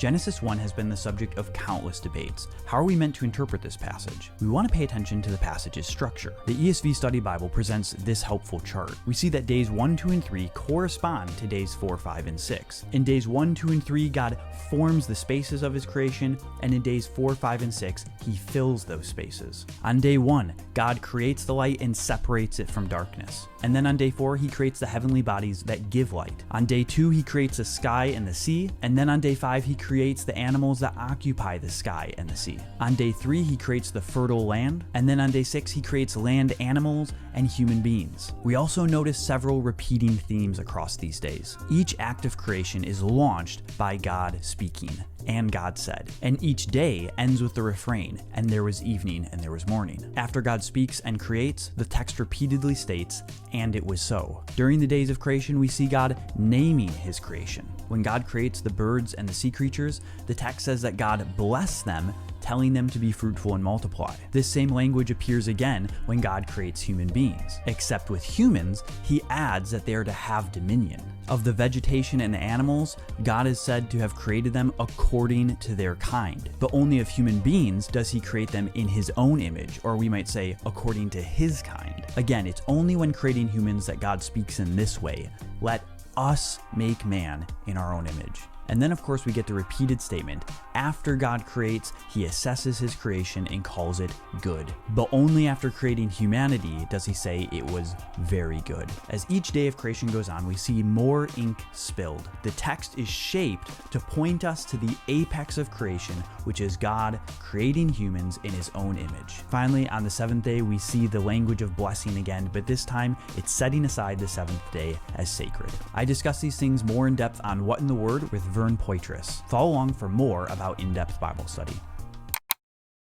Genesis 1 has been the subject of countless debates. How are we meant to interpret this passage? We want to pay attention to the passage's structure. The ESV Study Bible presents this helpful chart. We see that days 1, 2, and 3 correspond to days 4, 5, and 6. In days 1, 2, and 3, God forms the spaces of his creation, and in days 4, 5, and 6, he fills those spaces. On day 1, God creates the light and separates it from darkness. And then on day 4, he creates the heavenly bodies that give light. On day 2, he creates the sky and the sea. And then on day 5, he creates the animals that occupy the sky and the sea. On day 3, he creates the fertile land. And then on day 6, he creates land animals and human beings. We also notice several repeating themes across these days. Each act of creation is launched by God speaking, and God said. And each day ends with the refrain, and there was evening and there was morning. After God speaks and creates, the text repeatedly states, and it was so. During the days of creation, we see God naming his creation. When God creates the birds and the sea creatures, the text says that God blessed them, telling them to be fruitful and multiply. This same language appears again when God creates human beings. Except with humans, he adds that they are to have dominion. Of the vegetation and the animals, God is said to have created them according to their kind. But only of human beings does he create them in his own image, or we might say, according to his kind. Again, it's only when creating humans that God speaks in this way. Let us make man in our own image. And then of course we get the repeated statement, after God creates, he assesses his creation and calls it good. But only after creating humanity does he say it was very good. As each day of creation goes on, we see more ink spilled. The text is shaped to point us to the apex of creation, which is God creating humans in his own image. Finally, on the seventh day, we see the language of blessing again, but this time it's setting aside the seventh day as sacred. I discuss these things more in depth on What in the Word with Vern Poythress. Follow along for more about in-depth Bible study.